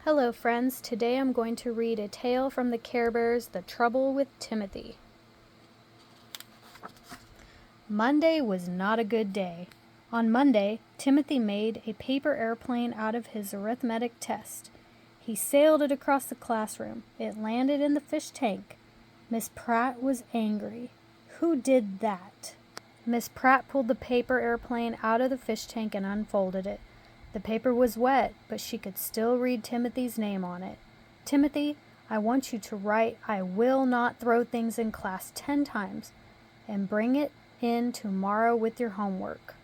Hello friends, today I'm going to read a tale from the Care Bears, The Trouble with Timothy. Monday was not a good day. On Monday, Timothy made a paper airplane out of his arithmetic test. He sailed it across the classroom. It landed in the fish tank. Miss Pratt was angry. Who did that? Miss Pratt pulled the paper airplane out of the fish tank and unfolded it. The paper was wet, but she could still read Timothy's name on it. Timothy, I want you to write, "I will not throw things in class 10 times, and bring it in tomorrow with your homework."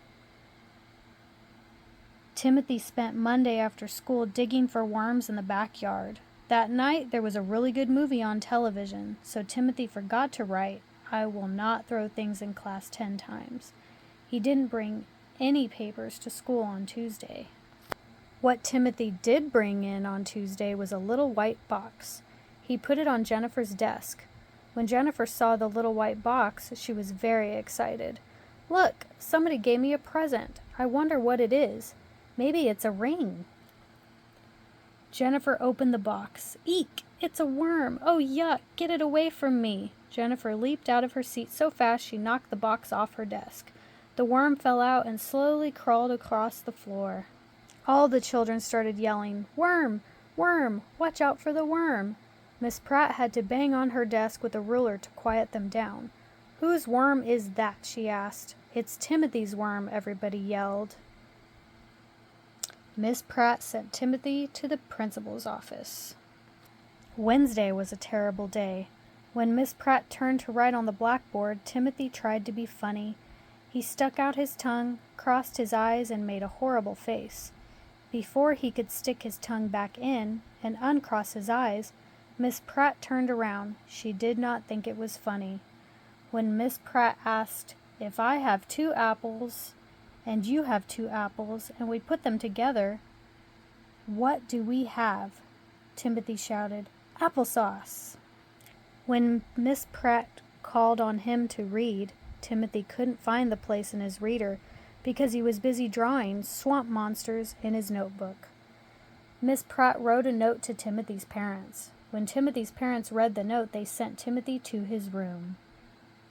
Timothy spent Monday after school digging for worms in the backyard. That night, there was a really good movie on television, so Timothy forgot to write, "I will not throw things in class 10 times." He didn't bring any papers to school on Tuesday. What Timothy did bring in on Tuesday was a little white box. He put it on Jennifer's desk. When Jennifer saw the little white box, she was very excited. "Look, somebody gave me a present. I wonder what it is. Maybe it's a ring." Jennifer opened the box. "Eek! It's a worm! Oh, yuck! Get it away from me!" Jennifer leaped out of her seat so fast she knocked the box off her desk. The worm fell out and slowly crawled across the floor. All the children started yelling, "Worm! Worm! Watch out for the worm!" Miss Pratt had to bang on her desk with a ruler to quiet them down. "Whose worm is that?" she asked. "It's Timothy's worm," everybody yelled. Miss Pratt sent Timothy to the principal's office. Wednesday was a terrible day. When Miss Pratt turned to write on the blackboard, Timothy tried to be funny. He stuck out his tongue, crossed his eyes, and made a horrible face. Before he could stick his tongue back in and uncross his eyes, Miss Pratt turned around. She did not think it was funny. When Miss Pratt asked, "If I have 2 apples and you have 2 apples and we put them together, what do we have?" Timothy shouted, "Applesauce." When Miss Pratt called on him to read, Timothy couldn't find the place in his reader because he was busy drawing swamp monsters in his notebook. Miss Pratt wrote a note to Timothy's parents. When Timothy's parents read the note, they sent Timothy to his room.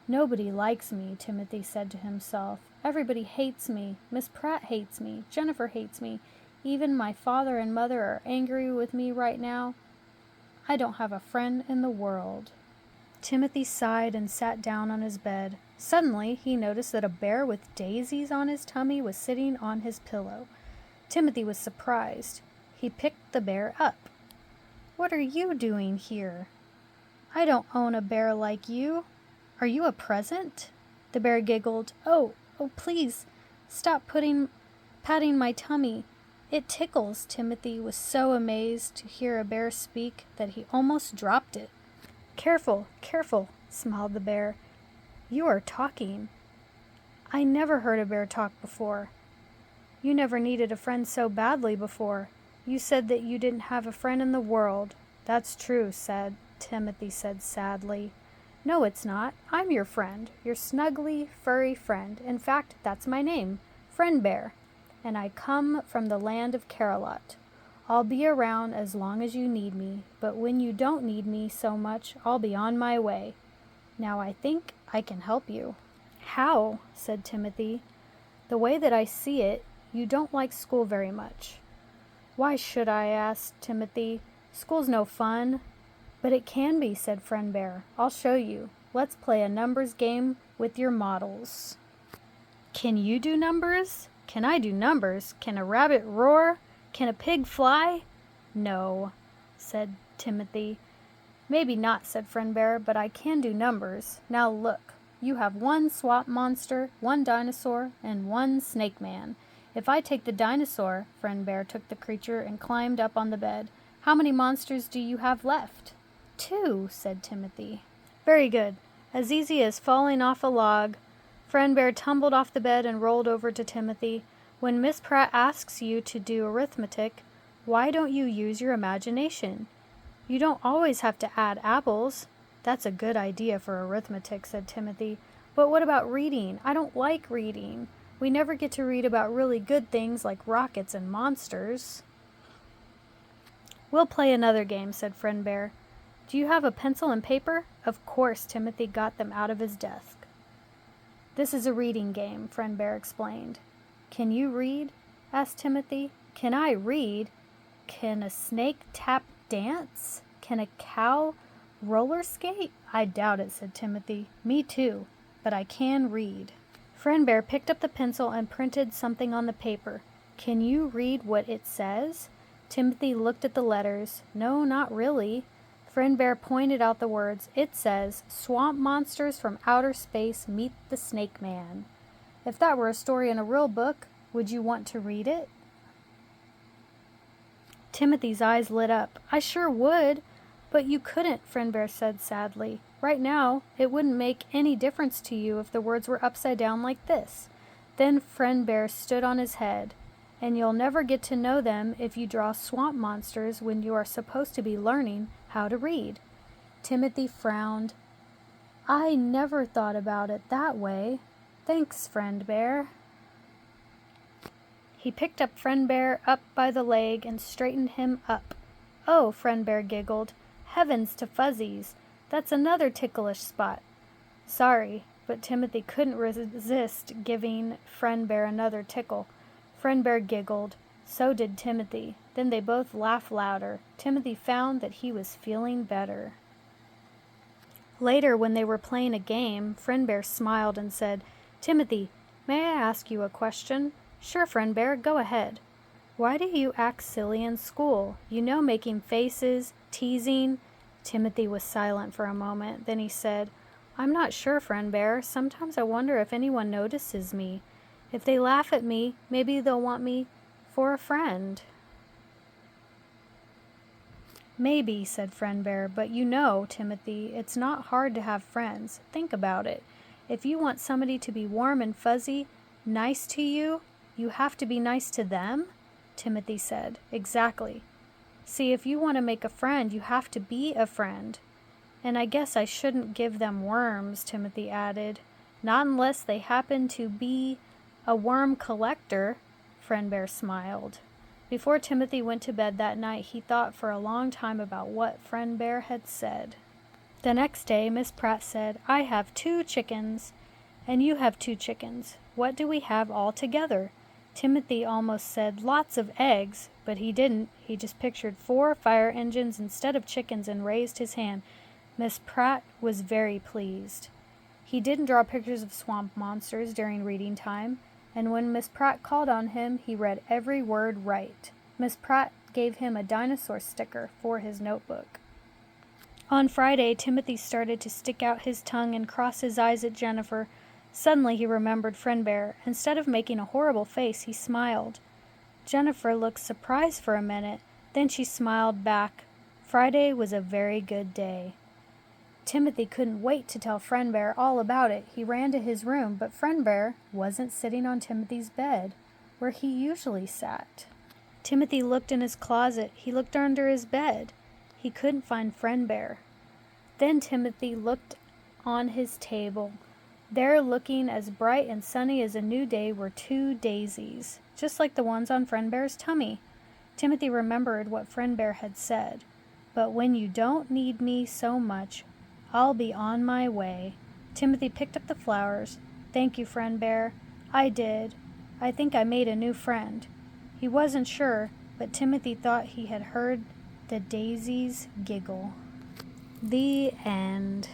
"Nobody likes me," Timothy said to himself. "Everybody hates me. Miss Pratt hates me. Jennifer hates me. Even my father and mother are angry with me right now. I don't have a friend in the world." Timothy sighed and sat down on his bed. Suddenly, he noticed that a bear with daisies on his tummy was sitting on his pillow. Timothy was surprised. He picked the bear up. "What are you doing here? I don't own a bear like you. Are you a present?" The bear giggled. Oh, please, stop patting my tummy. It tickles." Timothy was so amazed to hear a bear speak that he almost dropped it. Careful, careful," smiled the bear. "You are talking. I never heard a bear talk before. You never needed a friend so badly before. You said that you didn't have a friend in the world." "That's true," Timothy said sadly. "No, it's not. I'm your friend, your snuggly, furry friend. In fact, that's my name, Friend Bear, and I come from the land of Carolot. I'll be around as long as you need me, but when you don't need me so much, I'll be on my way. Now I think I can help you." "How?" said Timothy. "The way that I see it, you don't like school very much." "Why should I?" asked Timothy. "School's no fun." "But it can be," said Friend Bear. "I'll show you. Let's play a numbers game with your models." "Can you do numbers?" "Can I do numbers? Can a rabbit roar? Can a pig fly?" "No," said Timothy. "Maybe not," said Friend Bear, "but I can do numbers. Now look, you have 1 swamp monster, 1 dinosaur, and 1 snake man. If I take the dinosaur," Friend Bear took the creature and climbed up on the bed, "how many monsters do you have left?" "2," said Timothy. "Very good. As easy as falling off a log." Friend Bear tumbled off the bed and rolled over to Timothy. "When Miss Pratt asks you to do arithmetic, why don't you use your imagination? You don't always have to add apples." "That's a good idea for arithmetic," said Timothy. "But what about reading? I don't like reading. We never get to read about really good things like rockets and monsters." "We'll play another game," said Friend Bear. "Do you have a pencil and paper?" Of course, Timothy got them out of his desk. "This is a reading game," Friend Bear explained. "Can you read?" asked Timothy. "Can I read? Can a snake tap dance? Can a cow roller skate?" "I doubt it," said Timothy. "Me too, but I can read." Friend Bear picked up the pencil and printed something on the paper. "Can you read what it says?" Timothy looked at the letters. "No, not really." Friend Bear pointed out the words. "It says, 'Swamp monsters from outer space meet the Snake Man.' If that were a story in a real book, would you want to read it?" Timothy's eyes lit up. "I sure would." "But you couldn't," Friend Bear said sadly. "Right now, it wouldn't make any difference to you if the words were upside down like this." Then Friend Bear stood on his head. "And you'll never get to know them if you draw swamp monsters when you are supposed to be learning how to read." Timothy frowned. "I never thought about it that way. Thanks, Friend Bear." He picked up Friend Bear up by the leg and straightened him up. "Oh," Friend Bear giggled. "Heavens to fuzzies! That's another ticklish spot." "Sorry," but Timothy couldn't resist giving Friend Bear another tickle. Friend Bear giggled. So did Timothy. Then they both laughed louder. Timothy found that he was feeling better. Later, when they were playing a game, Friend Bear smiled and said, "Timothy, may I ask you a question?" "Sure, Friend Bear, go ahead." "Why do you act silly in school? You know, making faces, teasing." Timothy was silent for a moment. Then he said, "I'm not sure, Friend Bear. Sometimes I wonder if anyone notices me. If they laugh at me, maybe they'll want me for a friend." "Maybe," said Friend Bear, "but you know, Timothy, it's not hard to have friends. Think about it. If you want somebody to be warm and fuzzy, nice to you, you have to be nice to them?" Timothy said, "Exactly. See, if you want to make a friend, you have to be a friend." "And I guess I shouldn't give them worms," Timothy added. "Not unless they happen to be a worm collector." Friend Bear smiled. Before Timothy went to bed that night, he thought for a long time about what Friend Bear had said. The next day, Miss Pratt said, "I have 2 chickens, and you have 2 chickens. What do we have all together?" Timothy almost said lots of eggs, but he didn't. He just pictured 4 fire engines instead of chickens and raised his hand. Miss Pratt was very pleased. He didn't draw pictures of swamp monsters during reading time, and when Miss Pratt called on him, he read every word right. Miss Pratt gave him a dinosaur sticker for his notebook. On Friday, Timothy started to stick out his tongue and cross his eyes at Jennifer. Suddenly he remembered Friend Bear. Instead of making a horrible face, he smiled. Jennifer looked surprised for a minute. Then she smiled back. Friday was a very good day. Timothy couldn't wait to tell Friend Bear all about it. He ran to his room, but Friend Bear wasn't sitting on Timothy's bed, where he usually sat. Timothy looked in his closet. He looked under his bed. He couldn't find Friend Bear. Then Timothy looked on his table. There, looking as bright and sunny as a new day, were 2 daisies, just like the ones on Friend Bear's tummy. Timothy remembered what Friend Bear had said. "But when you don't need me so much, I'll be on my way." Timothy picked up the flowers. "Thank you, Friend Bear." "I did. I think I made a new friend." He wasn't sure, but Timothy thought he had heard the daisies giggle. The end.